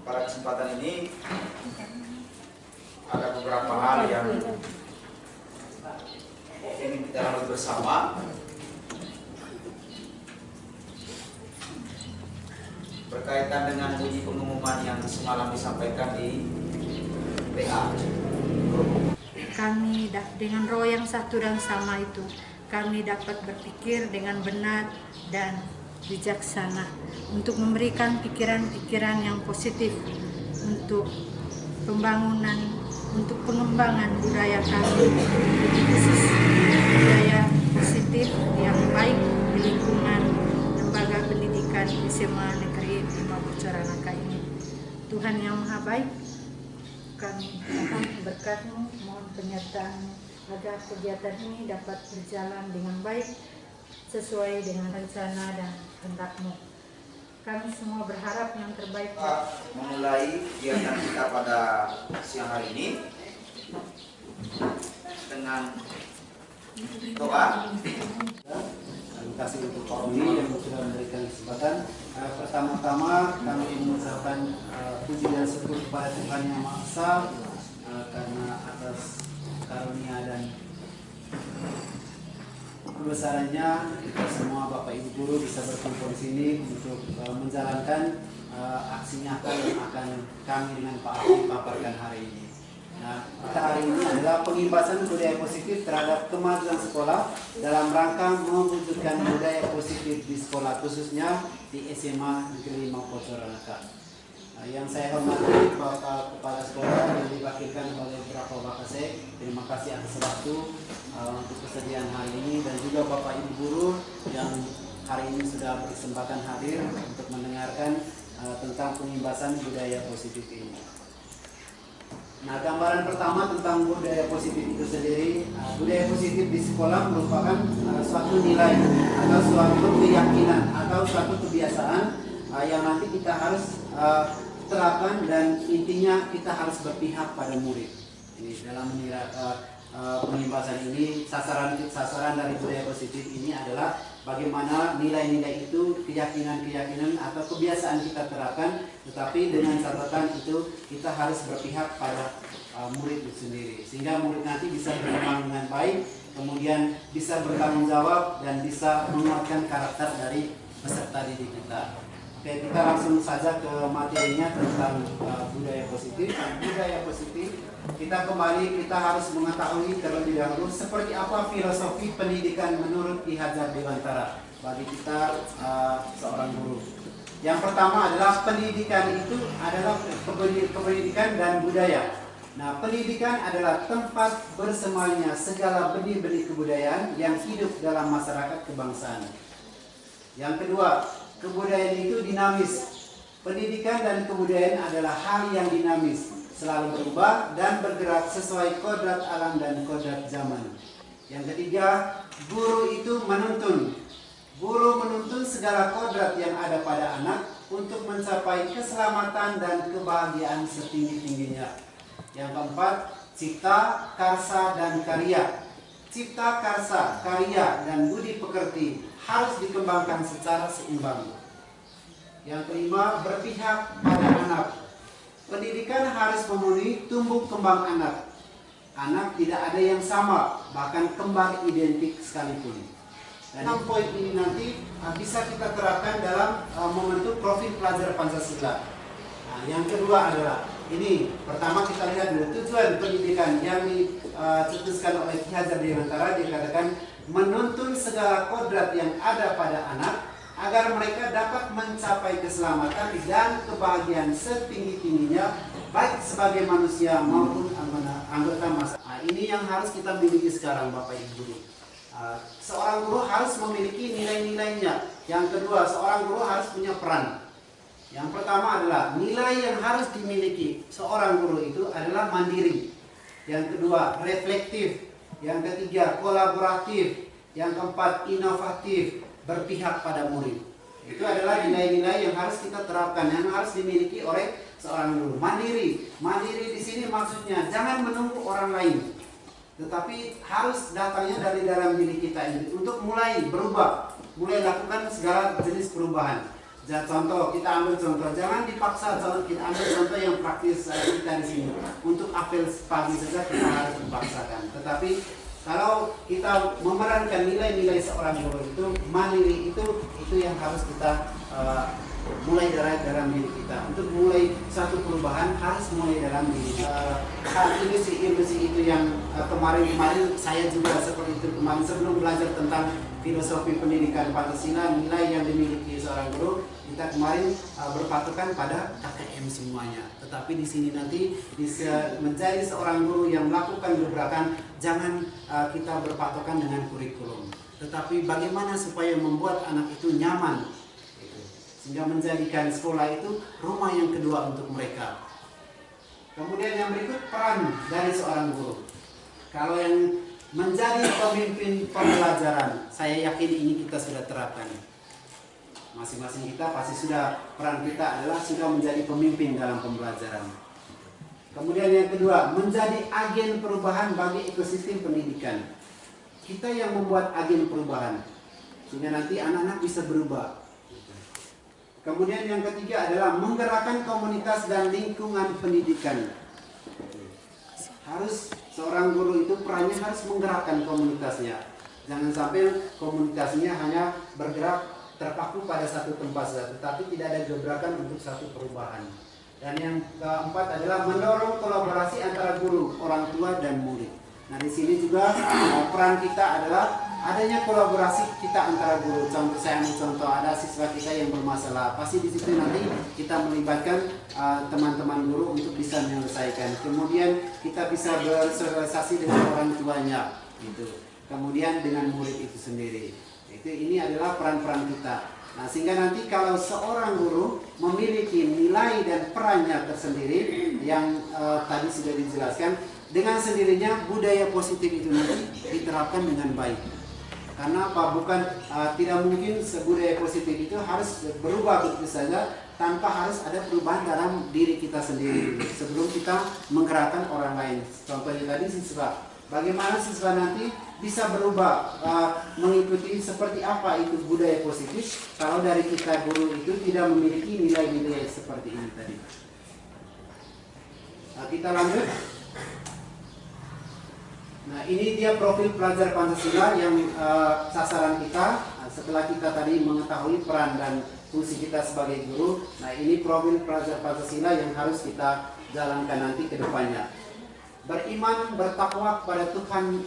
pada kesempatan ini ada beberapa hal yang ingin kita lalui bersama berkaitan dengan bunyi pengumuman yang semalam disampaikan di PA. Kami dengan roh yang satu dan sama itu, kami dapat berpikir dengan benar dan bijaksana untuk memberikan pikiran-pikiran yang positif untuk pembangunan, untuk pengembangan budaya kami, khusus budaya positif yang baik di lingkungan lembaga pendidikan SMA Negeri 5 Bocoranaka ini. Tuhan yang Maha Baik, kami mohon berkat-Mu, mohon penyertaan-Mu agar kegiatan ini dapat berjalan dengan baik sesuai dengan rencana dan kehendak-Mu. Kami semua berharap yang terbaik. Memulai kegiatan kita pada siang hari ini dengan doa. Terima kasih untuk Pak Uni yang sudah memberikan kesempatan. Pertama-tama kami mengucapkan puji dan syukur kepada Tuhan Yang Maha Esa karena atas karunia dan kebesarannya kita semua Bapak Ibu Guru bisa berkumpul di sini untuk menjalankan aksi nyata yang akan kami dengan Pak Afif paparkan hari ini. Nah, kita hari ini adalah pengimbasan budaya positif terhadap kemajuan sekolah dalam rangka mewujudkan budaya positif di sekolah, khususnya di SMA Negeri 5 Bocoranaka. Yang saya hormati Bapak Kepala Sekolah yang diwakilkan oleh Bapak Wakasek, terima kasih atas waktu untuk kesediaan hari ini, dan juga Bapak Ibu Guru yang hari ini sudah berkesempatan hadir untuk mendengarkan tentang pengimbasan budaya positif ini. Nah, gambaran pertama tentang budaya positif itu sendiri, budaya positif di sekolah merupakan suatu nilai atau suatu keyakinan atau suatu kebiasaan yang nanti kita harus terapkan, dan intinya kita harus berpihak pada murid. Ini dalam pengimbasan ini sasaran dari budaya positif ini adalah bagaimana nilai-nilai itu, keyakinan-keyakinan atau kebiasaan kita terapkan, tetapi dengan catatan itu kita harus berpihak pada murid itu sendiri, sehingga murid nanti bisa berkembang dengan baik, kemudian bisa bertanggung jawab dan bisa menguatkan karakter dari peserta didik kita. Oke, kita langsung saja ke materinya tentang budaya positif. Budaya positif, kita harus mengetahui terlebih dahulu seperti apa filosofi pendidikan menurut Ki Hajar Dewantara bagi kita seorang guru. Yang pertama adalah pendidikan itu adalah kependidikan dan budaya. Nah, pendidikan adalah tempat bersemayanya segala benih-benih kebudayaan yang hidup dalam masyarakat kebangsaan. Yang kedua, kebudayaan itu dinamis. Pendidikan dan kebudayaan adalah hal yang dinamis, selalu berubah dan bergerak sesuai kodrat alam dan kodrat zaman. Yang ketiga, guru itu menuntun. Guru menuntun segala kodrat yang ada pada anak untuk mencapai keselamatan dan kebahagiaan setinggi-tingginya. Yang keempat, cipta, karsa, dan karya. Cipta, karsa, karya, dan budi pekerti harus dikembangkan secara seimbang. Yang kelima, berpihak pada anak. Pendidikan harus memenuhi tumbuh kembang anak. Anak tidak ada yang sama, bahkan kembar identik sekalipun. Dan 6 poin ini nanti bisa kita terapkan dalam membentuk profil pelajar Pancasila. Nah, yang kedua adalah ini, pertama kita lihat dulu tujuan pendidikan yang dicetuskan oleh Ki Hajar Dewantara. Dikatakan menuntun segala kodrat yang ada pada anak agar mereka dapat mencapai keselamatan dan kebahagiaan setinggi-tingginya, baik sebagai manusia maupun anggota masyarakat. Nah, ini yang harus kita miliki sekarang, Bapak Ibu Guru. Seorang guru harus memiliki nilai-nilainya. Yang kedua, seorang guru harus punya peran. Yang pertama adalah nilai yang harus dimiliki seorang guru itu adalah mandiri. Yang kedua, reflektif. Yang ketiga, kolaboratif. Yang keempat, inovatif, berpihak pada murid. Itu adalah nilai-nilai yang harus kita terapkan, yang harus dimiliki oleh seorang guru. Mandiri. Mandiri di sini maksudnya jangan menunggu orang lain, tetapi harus datangnya dari dalam diri kita ini untuk mulai berubah, mulai lakukan segala jenis perubahan. Contoh, kita ambil contoh, jangan dipaksa, kita ambil contoh yang praktis kita di sini. Untuk apel pagi saja kita harus dipaksakan. Tetapi kalau kita memerankan nilai-nilai seorang guru itu, mandiri itu yang harus kita mulai dari dalam diri kita. Untuk mulai satu perubahan harus mulai dalam diri. Ilusi itu yang kemarin saya juga seperti itu kemarin sebelum belajar tentang filosofi pendidikan Pancasila, nilai yang dimiliki seorang guru, kita kemarin berpatokan pada KKM semuanya. Tetapi di sini nanti bisa menjadi seorang guru yang melakukan gebrakan, jangan kita berpatokan dengan kurikulum. Tetapi bagaimana supaya membuat anak itu nyaman, sehingga menjadikan sekolah itu rumah yang kedua untuk mereka. Kemudian yang berikut, peran dari seorang guru. Kalau yang menjadi pemimpin pembelajaran, saya yakin ini kita sudah terapkan. Masing-masing kita pasti sudah, peran kita adalah sudah menjadi pemimpin dalam pembelajaran. Kemudian yang kedua, menjadi agen perubahan bagi ekosistem pendidikan. Kita yang membuat agen perubahan, sehingga nanti anak-anak bisa berubah. Kemudian yang ketiga adalah menggerakkan komunitas dan lingkungan pendidikan. Harus seorang guru itu perannya harus menggerakkan komunitasnya. Jangan sampai komunitasnya hanya bergerak terpaku pada satu tempat saja, tetapi tidak ada gebrakan untuk satu perubahan. Dan yang keempat adalah mendorong kolaborasi antara guru, orang tua, dan murid. Nah, di sini juga peran kita adalah adanya kolaborasi kita antara guru. Contoh, saya ambil contoh, ada siswa kita yang bermasalah, pasti di situ nanti kita melibatkan teman-teman guru untuk bisa menyelesaikan. Kemudian kita bisa bersosialisasi dengan orang tuanya, gitu. Kemudian dengan murid itu sendiri. Ini adalah peran-peran kita. Nah, sehingga nanti kalau seorang guru memiliki nilai dan perannya tersendiri yang tadi sudah dijelaskan, dengan sendirinya budaya positif itu nanti diterapkan dengan baik. Karena apa? Bukan tidak mungkin budaya positif itu harus berubah begitu saja tanpa harus ada perubahan dalam diri kita sendiri sebelum kita menggerakkan orang lain. Contohnya tadi siswa. Bagaimana siswa nanti bisa berubah mengikuti seperti apa itu budaya positif kalau dari kita guru itu tidak memiliki nilai-nilai seperti ini tadi. Kita lanjut. Nah, ini dia profil pelajar Pancasila yang sasaran kita. Setelah kita tadi mengetahui peran dan fungsi kita sebagai guru, nah ini profil pelajar Pancasila yang harus kita jalankan nanti ke depannya. Beriman, bertakwa kepada Tuhan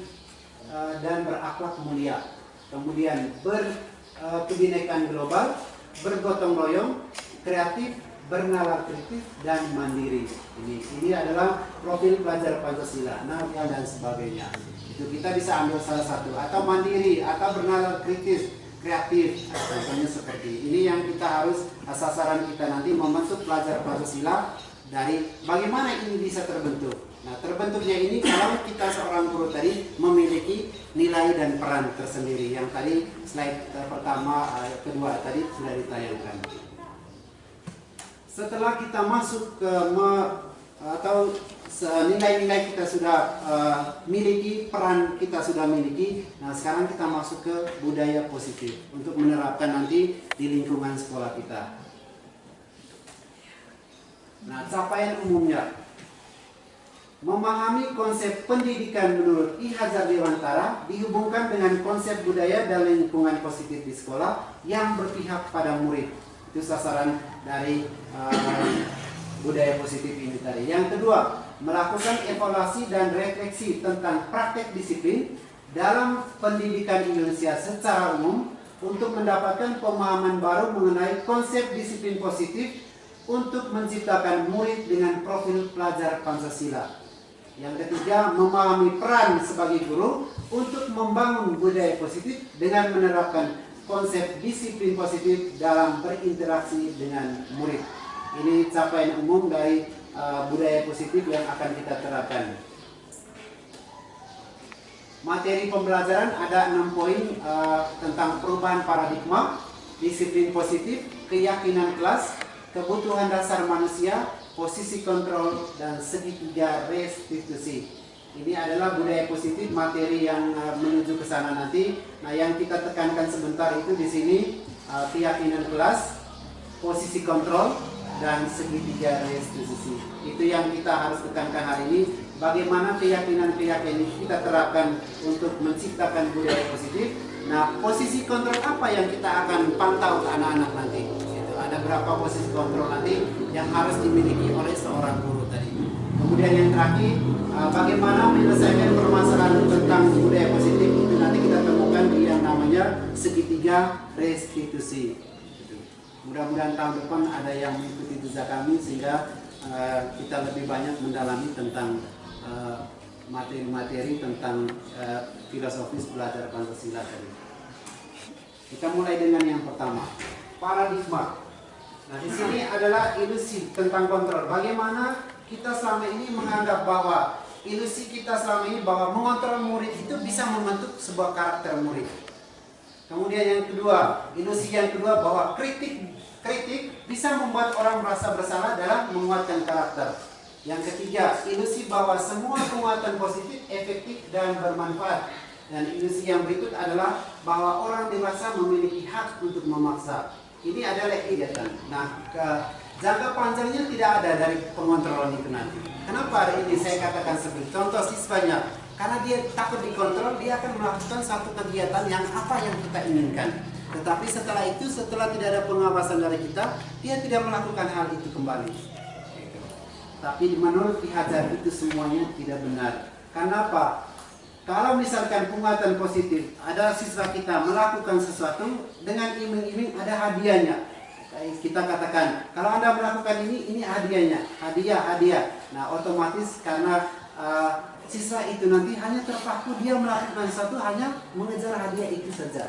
dan berakhlak mulia. Kemudian berkebinekaan global, bergotong royong, kreatif, bernalar kritis, dan mandiri. Ini adalah profil pelajar Pancasila, nalar dan sebagainya. Itu kita bisa ambil salah satu, atau mandiri, atau bernalar kritis, kreatif. Contohnya seperti ini yang kita harus, sasaran kita nanti membentuk pelajar Pancasila dari bagaimana ini bisa terbentuk. Nah, terbentuknya ini kalau kita seorang guru tadi memiliki nilai dan peran tersendiri. Yang tadi slide pertama, kedua tadi sudah ditayangkan. Setelah kita masuk ke atau nilai-nilai kita sudah miliki, peran kita sudah miliki. Nah, sekarang kita masuk ke budaya positif untuk menerapkan nanti di lingkungan sekolah kita. Nah, capaian umumnya memahami konsep pendidikan menurut I. Hajar Dewantara dihubungkan dengan konsep budaya dan lingkungan positif di sekolah yang berpihak pada murid. Itu sasaran dari budaya positif ini tadi. Yang kedua, melakukan evaluasi dan refleksi tentang praktek disiplin dalam pendidikan Indonesia secara umum untuk mendapatkan pemahaman baru mengenai konsep disiplin positif untuk menciptakan murid dengan profil pelajar Pancasila. Yang ketiga, memahami peran sebagai guru untuk membangun budaya positif dengan menerapkan konsep disiplin positif dalam berinteraksi dengan murid. Ini capaian umum dari budaya positif yang akan kita terapkan. Materi pembelajaran ada 6 poin tentang perubahan paradigma, disiplin positif, keyakinan kelas, kebutuhan dasar manusia, posisi kontrol, dan segitiga restitusi. Ini adalah budaya positif, materi yang menuju ke sana nanti. Nah, yang kita tekankan sebentar itu di sini keyakinan kelas, posisi kontrol dan segitiga restitusi. Itu yang kita harus tekankan hari ini. Bagaimana keyakinan-keyakinan kita terapkan untuk menciptakan budaya positif. Nah, posisi kontrol apa yang kita akan pantau ke anak-anak nanti? Itu ada berapa posisi kontrol nanti yang harus dimiliki oleh seorang guru tadi. Kemudian yang terakhir, bagaimana menyelesaikan permasalahan tentang budaya positif itu nanti kita temukan di yang namanya segitiga restitusi. Mudah-mudahan tahun depan ada yang mengikuti jejak kami sehingga kita lebih banyak mendalami tentang materi-materi tentang filosofis belajar Pancasila tadi. Kita mulai dengan yang pertama, paradigma. Nah, di sini adalah ilusi tentang kontrol. Bagaimana kita selama ini menganggap bahwa ilusi kita selama ini bahwa mengontrol murid itu bisa membentuk sebuah karakter murid. Kemudian yang kedua, ilusi yang kedua bahwa kritik bisa membuat orang merasa bersalah dalam menguatkan karakter. Yang ketiga, ilusi bahwa semua penguatan positif efektif dan bermanfaat. Dan ilusi yang berikut adalah bahwa orang dewasa memiliki hak untuk memaksa. Ini adalah kegiatan. Nah, jangka panjangnya tidak ada dari pengontrolan itu nanti. Kenapa hari ini saya katakan seperti contoh siswanya? Karena dia takut dikontrol, dia akan melakukan satu kegiatan yang apa yang kita inginkan. Tetapi setelah itu, setelah tidak ada pengawasan dari kita, dia tidak melakukan hal itu kembali. Tapi menurut Ki Hajar itu semuanya tidak benar. Kenapa? Kalau misalkan penguatan positif, ada siswa kita melakukan sesuatu dengan iming-iming ada hadiahnya. Kita katakan, kalau Anda melakukan ini hadiahnya, hadiah. Nah, otomatis karena siswa itu nanti hanya terpaku dia melakukan sesuatu hanya mengejar hadiah itu saja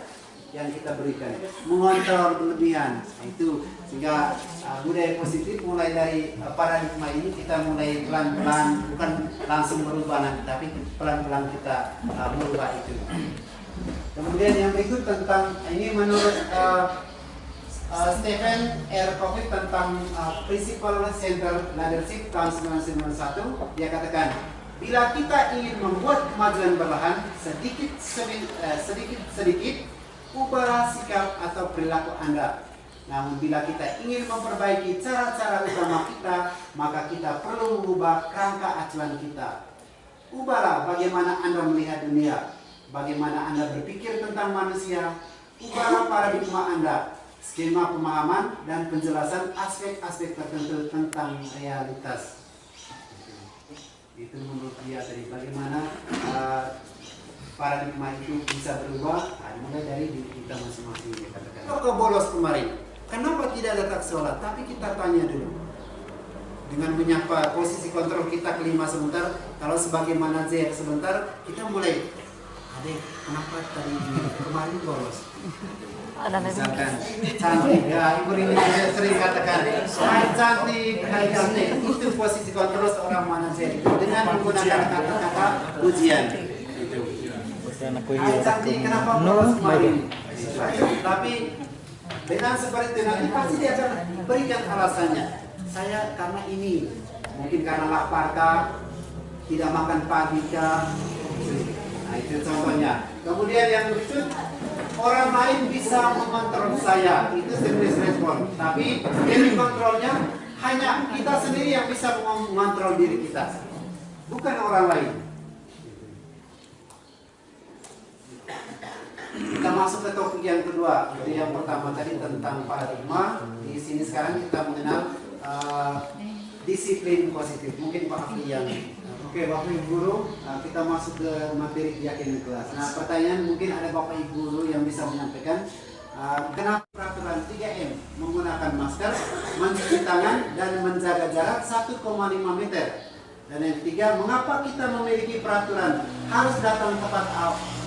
yang kita berikan, mengontrol berlebihan. Itu sehingga budaya positif mulai dari paradigma ini kita mulai pelan-pelan, bukan langsung berubah nanti, tapi pelan-pelan kita merubah itu. Kemudian yang berikut tentang ini menurut Stephen R. Covey tentang Principle Centered Leadership tahun 1991, dia katakan, bila kita ingin membuat kemajuan perlahan, sedikit ubahlah sikap atau perilaku Anda. Namun bila kita ingin memperbaiki cara-cara utama kita, maka kita perlu mengubah kerangka acuan kita. Ubahlah bagaimana Anda melihat dunia, bagaimana Anda berpikir tentang manusia. Ubahlah paradigma Anda, skema pemahaman dan penjelasan aspek-aspek tertentu tentang realitas. Itu menurut dia tadi bagaimana paradigma itu bisa berubah, mulai dari diri kita masing-masing. Kalau bolos kemarin, kenapa tidak datang sekolah? Tapi kita tanya dulu. Dengan menyapa posisi kontrol kita kelima sebentar, kalau sebagai manajer sebentar, kita mulai. Adek, kenapa tadi kemarin bolos? Misalkan cantik, ya Ibu Rini sering katakan, hai cantik, itu posisi kontrol seorang manajer dengan menggunakan kata-kata pujian. Hai cantik, kenapa bolos kemarin? Tapi dengan seperti itu nanti pasti dia akan berikan alasannya. Saya karena ini, mungkin karena lapar kah, tidak makan pagi kah. Nah itu contohnya. Kemudian yang berikut, orang lain bisa mengontrol saya, itu stimulus respon. Tapi dari kontrolnya hanya kita sendiri yang bisa mengontrol diri kita, bukan orang lain. Kita masuk ke topik yang kedua. Jadi yang pertama tadi tentang paradigma. Di sini sekarang kita mengenal disiplin positif. Mungkin Pak Afri yang oke, Bapak Ibu Guru, kita masuk ke materi keyakinan kelas. Nah, pertanyaan mungkin ada Bapak Ibu Guru yang bisa menyampaikan kenapa peraturan 3M menggunakan masker, mencuci tangan dan menjaga jarak 1,5 meter. Dan yang ketiga, mengapa kita memiliki peraturan harus datang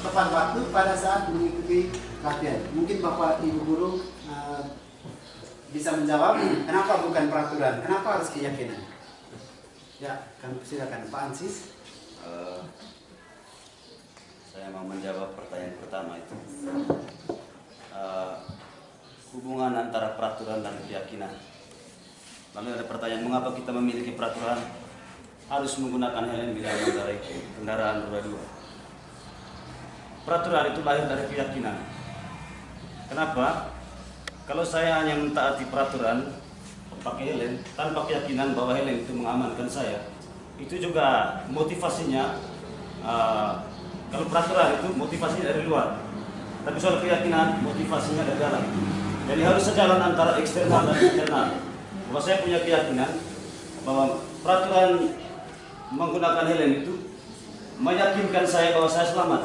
tepat waktu pada saat mengikuti latihan? Mungkin Bapak Ibu Guru bisa menjawab kenapa bukan peraturan, kenapa harus keyakinan? Ya, kami silakan Pak Ansis. Saya mau menjawab pertanyaan pertama itu. Hubungan antara peraturan dan keyakinan. Lalu ada pertanyaan, mengapa kita memiliki peraturan harus menggunakan helm bila mengendarai kendaraan roda 2? Peraturan itu lahir dari keyakinan. Kenapa? kalau saya hanya mentaati peraturan pakai helm tanpa keyakinan bahwa helm itu mengamankan saya, itu juga motivasinya kalau peraturan itu motivasinya dari luar, tapi soal keyakinan motivasinya dari dalam. Jadi harus sejalan antara eksternal dan internal. Bahwa saya punya keyakinan bahwa peraturan menggunakan helm itu meyakinkan saya bahwa saya selamat.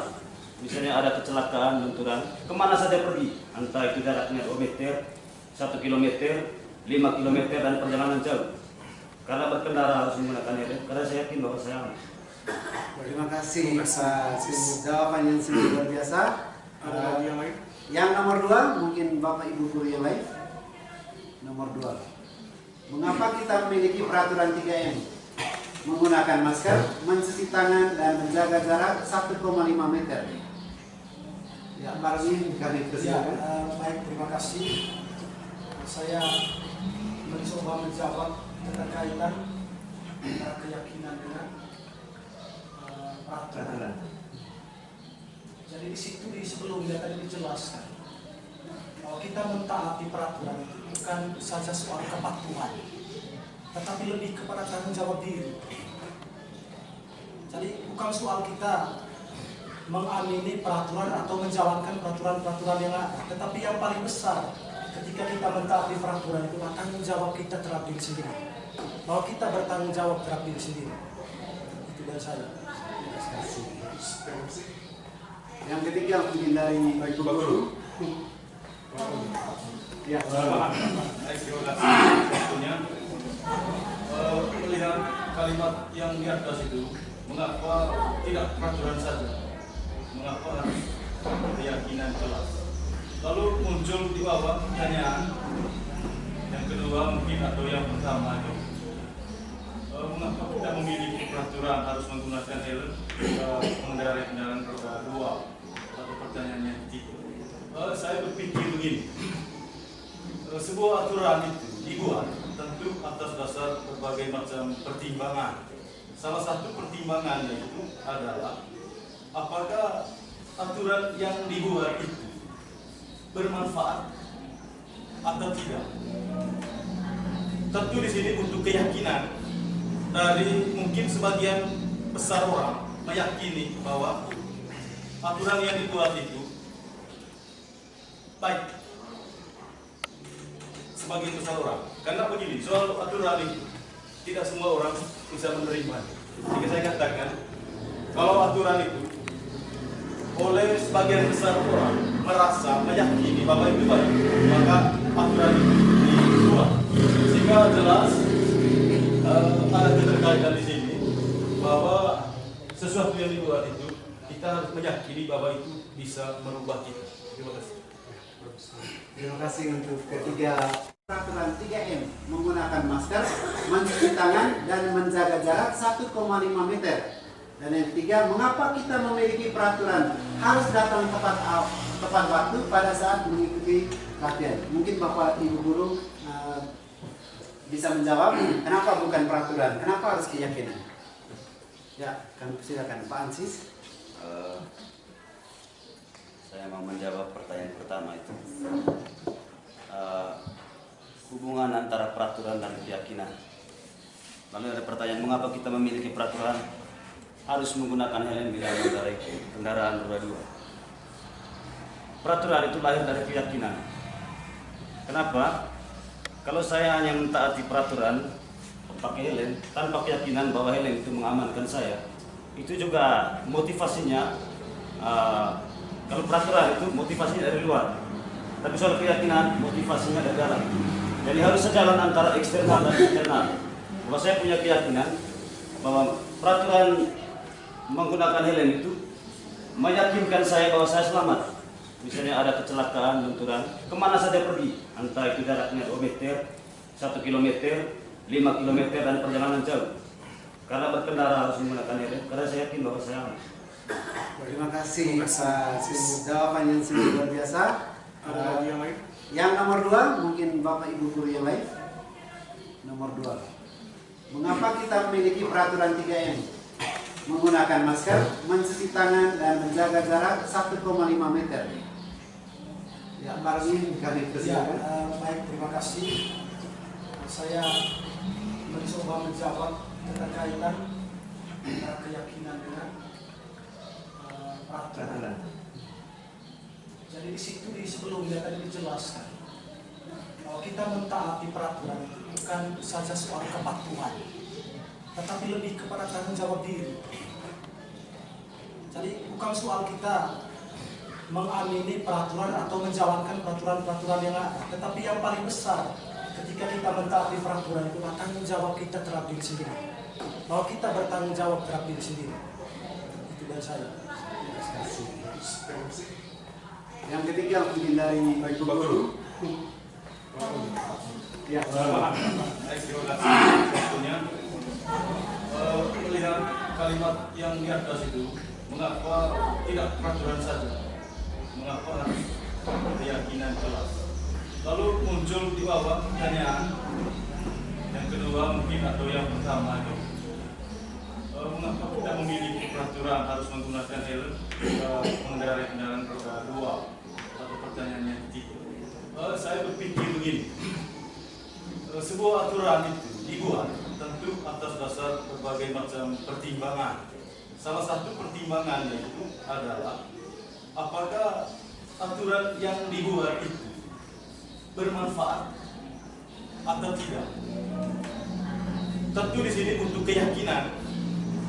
Misalnya ada kecelakaan, benturan, kemana saja pergi, entah itu jaraknya 2 meter, 1 kilometer, 5 kilometer, dan perjalanan jauh. Karena berkendara harus menggunakan helm, karena saya yakin bahwa saya aman. Terima kasih atas jawaban yang sangat luar biasa. Ada lagi yang lain? Yang nomor 2, mungkin Bapak Ibu guru yang lain. Nomor 2. Mengapa kita memiliki peraturan 3M? Menggunakan masker, mencuci tangan, dan menjaga jarak 1,5 meter. Ya, Marvin, kami Ya, persilakan. baik, terima kasih. Saya mencoba menjawab keterkaitan antara keyakinan dengan peraturan. Jadi di situ di sebelumnya tadi dijelaskan bahwa kita mentaati peraturan itu bukan saja soal kepatuhan, tetapi lebih kepada tanggung jawab diri. Jadi bukan soal kita mengamini peraturan atau menjalankan peraturan-peraturan yang ada, tetapi yang paling besar ketika kita mentaati peraturan itu tanggung jawab kita terhadap diri sendiri. Bahwa kita bertanggung jawab terhadap diri sendiri. Itu dari saya. Yang ketiga mungkin dari Ibu Guru. Ya, Terima kasih waktunya. Melihat kalimat yang di atas itu, mengapa tidak peraturan saja? Mengapa harus keyakinan jelas? Lalu muncul di bawah pertanyaan yang kedua mungkin atau yang pertama itu, mengapa kita memiliki peraturan harus menggunakan helm mengendarai kendaraan roda 2? Satu pertanyaannya itu. Saya berpikir begini. Sebuah aturan itu dibuat tentu atas dasar berbagai macam pertimbangan. Salah satu pertimbangannya itu adalah apakah aturan yang dibuat itu bermanfaat atau tidak. Tentu di sini untuk keyakinan dari mungkin sebagian besar orang meyakini bahwa aturan yang dibuat itu baik. Sebagian besar orang, karena begini, soal aturan itu tidak semua orang bisa menerima. Jika saya katakan kalau aturan itu oleh sebagian besar orang merasa meyakini bahwa itu baik, maka aturan itu dibuat sehingga jelas ada keterkaitan di sini bahwa sesuatu yang dibuat itu kita harus meyakini bahwa itu bisa merubah kita. Terima kasih. Terima kasih untuk ketiga. Peraturan 3M menggunakan masker, mencuci tangan, dan menjaga jarak 1,5 meter. Dan yang ketiga, mengapa kita memiliki peraturan harus datang tepat waktu pada saat mengikuti latihan? Mungkin Bapak Ibu Guru bisa menjawab kenapa bukan peraturan, kenapa harus keyakinan? Ya, kami silakan Pak Ansis. Saya mau menjawab pertanyaan pertama itu. Hubungan antara peraturan dan keyakinan. Lalu ada pertanyaan, mengapa kita memiliki peraturan harus menggunakan helm bila mengendarai kendaraan roda 2? Peraturan itu lahir dari keyakinan. Kenapa? Kalau saya hanya mentaati peraturan pakai helm tanpa keyakinan bahwa helm itu mengamankan saya, itu juga motivasinya kalau peraturan itu motivasinya dari luar, tapi soal keyakinan motivasinya dari dalam. Jadi harus sejalan antara eksternal dan internal. Bahwa saya punya keyakinan bahwa peraturan menggunakan helm itu meyakinkan saya bahwa saya selamat. Misalnya ada kecelakaan, benturan, kemana saja pergi, entah itu jaraknya 2 meter, 1 kilometer, 5 kilometer, dan perjalanan jauh. Karena berkendara harus menggunakan helm, karena saya yakin bahwa saya aman. Terima kasih atas jawaban yang sangat luar biasa. Ada lagi yang lain? Yang nomor 2, mungkin Bapak Ibu Guru yang lain. Nomor 2. Mengapa kita memiliki peraturan 3M? Menggunakan masker, mencuci tangan, dan menjaga jarak 1,5 meter. Ya, Marwin kami Ya, persilakan. baik, terima kasih. Saya mencoba menjawab keterkaitan keyakinan dengan peraturan. Jadi di situ di sebelumnya tadi dijelaskan bahwa kita mentaati peraturan itu bukan saja soal kepatuhan, tetapi lebih kepada tanggung jawab diri. Jadi bukan soal kita mengamini peraturan atau menjalankan peraturan-peraturan yang ada, tetapi yang paling besar ketika kita mentaati peraturan itu tanggung jawab kita terhadap diri sendiri, bahwa kita bertanggung jawab terhadap diri sendiri. Itu dari saya. Yang ketiga mungkin dari Pak Guru. Ya, Baik, terima kasih waktunya. Melihat kalimat yang di atas itu, mengapa tidak peraturan saja? Mengapa harus keyakinan jelas? Lalu muncul di bawah pertanyaan yang kedua mungkin atau yang pertama itu, mengapa kita memiliki peraturan harus menggunakan helm mengendarai kendaraan roda 2? Atau pertanyaannya ketiga. Saya berpikir begini, sebuah aturan itu dibuat tentu atas dasar berbagai macam pertimbangan. Salah satu pertimbangannya itu adalah apakah aturan yang dibuat itu bermanfaat atau tidak. Tentu di sini untuk keyakinan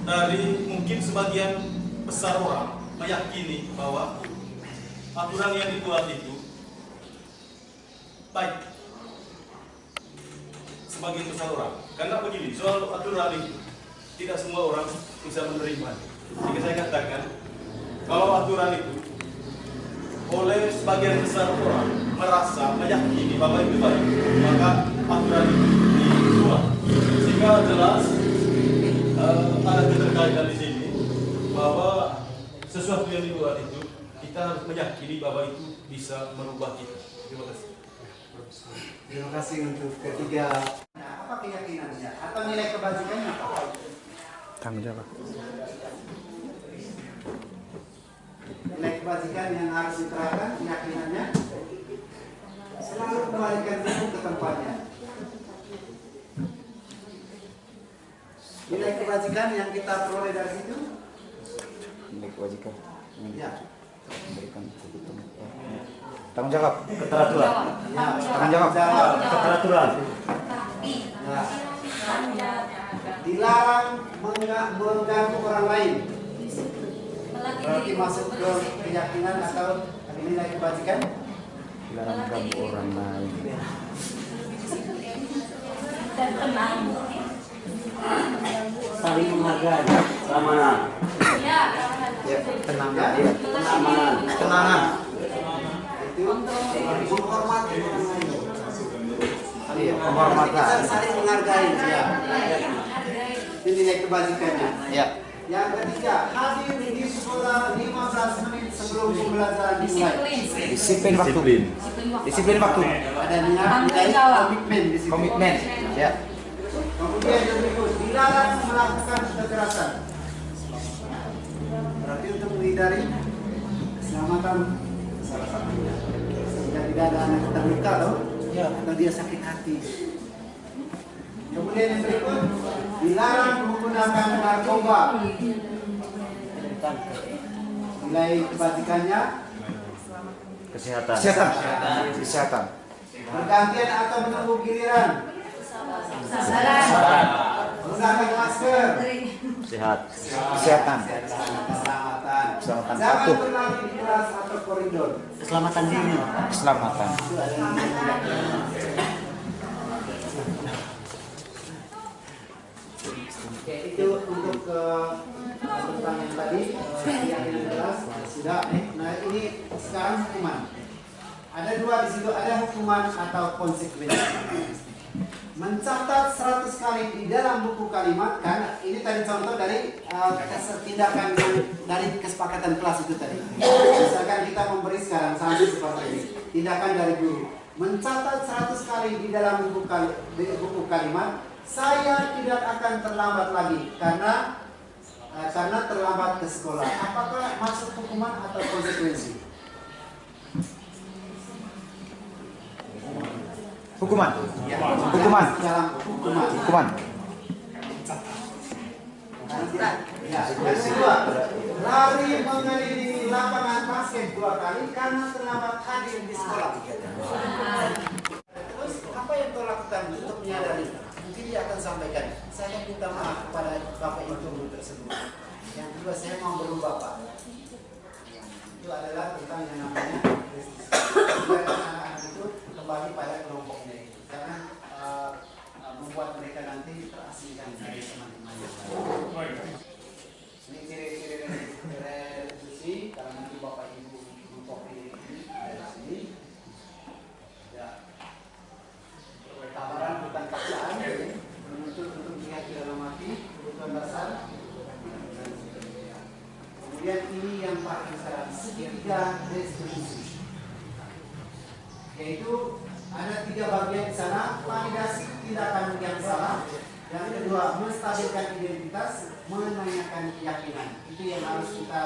dari mungkin sebagian besar orang meyakini bahwa aturan yang dibuat itu baik sebagian besar orang. Karena begini, soal aturan itu tidak semua orang bisa menerima. Jika saya katakan kalau aturan itu oleh sebagian besar orang merasa meyakini bahwa itu baik, maka aturan itu dibuat. Sehingga jelas ada keterkaitan di sini bahwa sesuatu yang dibuat itu kita harus meyakini bahwa itu bisa merubah kita. Terima kasih. terima kasih untuk ketiga. Nah, apa keyakinannya atau nilai kebajikannya apa? Tanggung jawab. Nilai kebajikan yang harus diterapkan, keyakinannya selalu kembalikan hukum ke tempatnya. Nilai kebajikan yang kita peroleh dari situ, Nilai kewajiban. ya, Memberikan kebutuhan. Tanggung jawab. Keteraturan. ya, Tanggung jawab. Keteraturan. ya. Dilarang mengganggu orang lain. Berarti masuk ke keyakinan atau nilai kebajikan. Dilarang mengganggu orang lain. Saling menghargai. Keamanan. Ya, tenang Ya, ya. Keamanan. Ketenangan. Itu menghormati orang lain. Iya, Kita penghormatan. saling menghargai. Ya. Itu nilai kebajikannya. Ya. Yang ketiga, hadir di sekolah 15 menit sebelum pembelajaran dimulai. Disiplin waktu. Disiplin waktu. Ada nilai komitmen di situ. Komitmen. Ya. Kemudian yang berikut, dilarang melakukan kekerasan. Berarti untuk menghindari keselamatan salah satunya. Sehingga tidak ada anak terluka atau dia sakit hati. Kemudian yang berikut, dilarang menggunakan narkoba. Nilai kebajikannya Kesehatan. Kesehatan. Kesehatan. bergantian atau menunggu giliran. Menggunakan masker. Sehat. Kesehatan. Keselamatan. Keselamatan. Jangan Patuh. berlari di kelas atau koridor. Keselamatan diri. Keselamatan. Itu ada Oke, itu untuk tentang yang tadi yang jelas sudah. Nah, ini sekarang hukuman. Ada dua di situ, ada hukuman atau konsekuensi. Mencatat 100 kali di dalam buku kalimat, kan ini tadi contoh dari tindakan dari kesepakatan kelas itu tadi. Misalkan kita memberi sekarang sanksi seperti ini, tindakan dari guru. Mencatat 100 kali di dalam buku kalimat, saya tidak akan terlambat lagi karena terlambat ke sekolah. Apakah masuk hukuman atau konsekuensi? Hukuman. Ya, Hukuman. dalam hukuman. Hukuman. Ya, yang kedua, lari mengelilingi lapangan basket 2 kali karena terlambat hadir di sekolah. Terus apa yang kau lakukan untuk menyadari? Mungkin dia akan sampaikan. Saya minta maaf kepada bapak ibu guru tersebut. Yang kedua, saya mau berubah pak. Itu adalah tentang yang namanya restitusi. Anak-anak itu kembali pada kelompoknya itu. Karena membuat mereka nanti terasingkan dari teman-temannya. Ini ciri-ciri restitusi. Kalau nanti bapak ibu mengkopi ini dari sini, ya tawaran bukan paksaan, menuntut untuk lihat di dalam hati, kebutuhan dasar. Kemudian ini yang paling besar, segitiga restitusi, yaitu ada 3 bagian di sana: validasi tindakan yang salah, yang kedua menstabilkan identitas, menanyakan keyakinan. Itu yang harus kita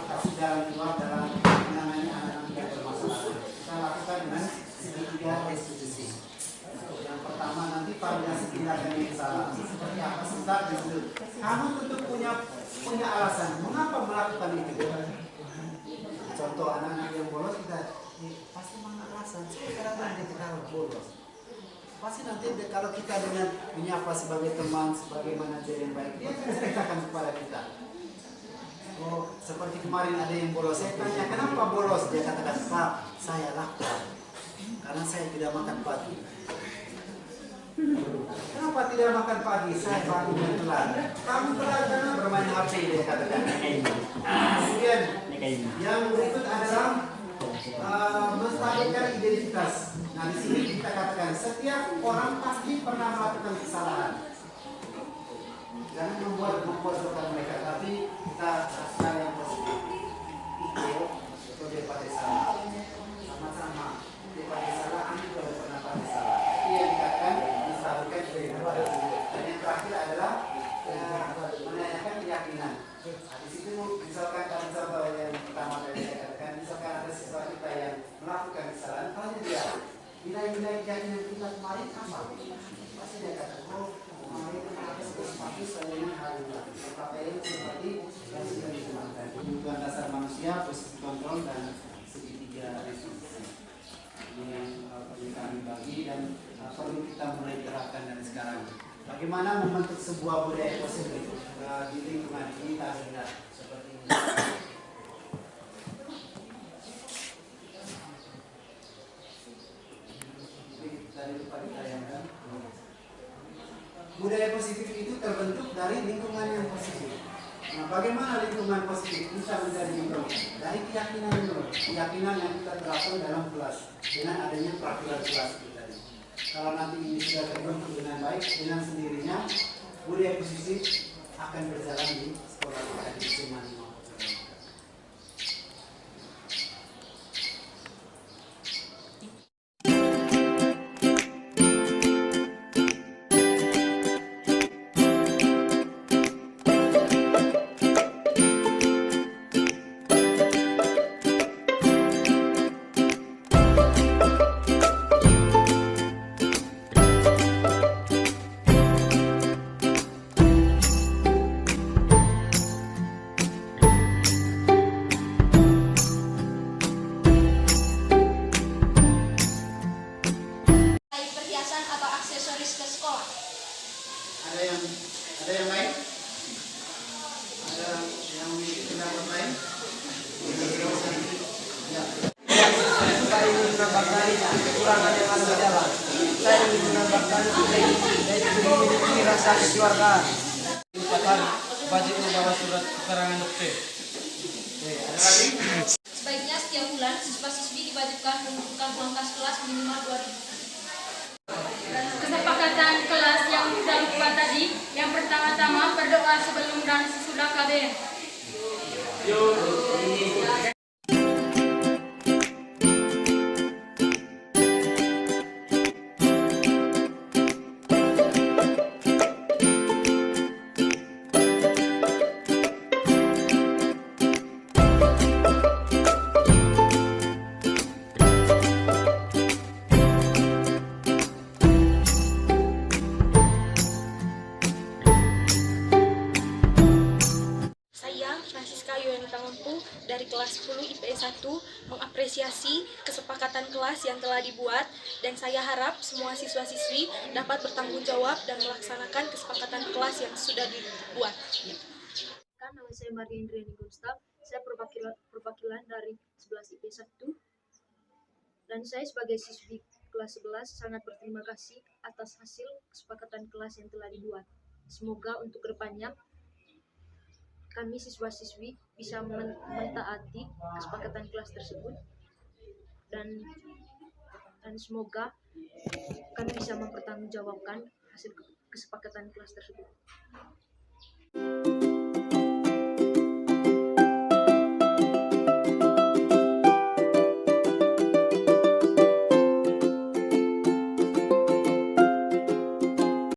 kasih jalan keluar dalam menangani anak-anak yang bermasalah. Kita lakukan dengan segitiga restitusi. Yang pertama nanti validasi tindakan yang salah. Seperti apa? Sebentar dulu. Kamu tentu punya alasan mengapa melakukan itu. Contoh anak-anak yang bolos, kita pasti alasan. Saya kadang-kadang dia kalau bolos. Pasti nanti kalau kita dengan menyapa sebagai teman, sebagai manajer yang baik, dia akan ceritakan kepada kita. Oh, seperti kemarin ada yang bolos. Saya tanya, kenapa bolos? Dia katakan, Pak, saya lapar karena saya tidak makan pagi. Kenapa tidak makan pagi? Saya bangun telat. Kamu telat karena bermain HP, dia katakan. Kemudian yang berikut adalah menstabilkan identitas. Nah, di sini kita katakan setiap orang pasti pernah melakukan kesalahan. Jangan membuat mereka, tapi kita kasih yang positif. Itu dia pada salah. Sama-sama. Dia pada salah, ini juga pernah pada salah. Itu yang dikatakan menstabilkan identitas. Dan yang terakhir adalah menanyakan keyakinan. Nah, di situ misalkan contoh yang pertama tadi saya katakan, misalkan ada siswa kita yang melakukan kesalahan, tanya dia, nilai-nilai keyakinan kita kemarin apa? Pasti dia katakan, oh kemarin ada sepatu saya ini hari ini, pakaian seperti yang sudah digunakan. Kebutuhan dasar manusia, posisi kontrol dan segitiga restitusi. Ini yang perlu kami bagi dan perlu kita mulai terapkan dari sekarang. Bagaimana membentuk sebuah budaya positif di lingkungan ini terlihat seperti ini. Tadi lupa ditayangkan. Budaya positif itu terbentuk dari lingkungan yang positif. Nah, bagaimana lingkungan positif bisa menjadi lingkungan? Dari keyakinan dulu, keyakinan yang kita terapkan dalam kelas dengan adanya peraturan kelas itu tadi. Kalau nanti ini sudah terbentuk dengan baik, dengan sendirinya budaya positif akan berjalan di sekolah kita di SMA 5. Ada yang lain? Ada yang memiliki pendapat lain? Ya. Saya ingin menambah kekurangan yang ada di dalam. Saya ingin menambah yaitu memiliki rasa kekeluargaan. Ucapan wajib membawa surat keterangan dokter. Ada lagi? Sebaiknya setiap bulan siswa-siswi diwajibkan mengumpulkan uang kas kelas minimal 2.000. Kesepakatan kelas yang sudah lupa tadi, yang pertama-tama berdoa sebelum dan sesudah KB. kelas 10 IPS 1 mengapresiasi kesepakatan kelas yang telah dibuat, dan saya harap semua siswa-siswi dapat bertanggung jawab dan melaksanakan kesepakatan kelas yang sudah dibuat. Nama saya Maria Indriani Gustav, saya perwakilan dari 11 IPS 1, dan saya sebagai siswi kelas 11 sangat berterima kasih atas hasil kesepakatan kelas yang telah dibuat. Semoga untuk kedepannya kami siswa-siswi bisa mentaati kesepakatan kelas tersebut, dan semoga kami bisa mempertanggungjawabkan hasil kesepakatan kelas tersebut.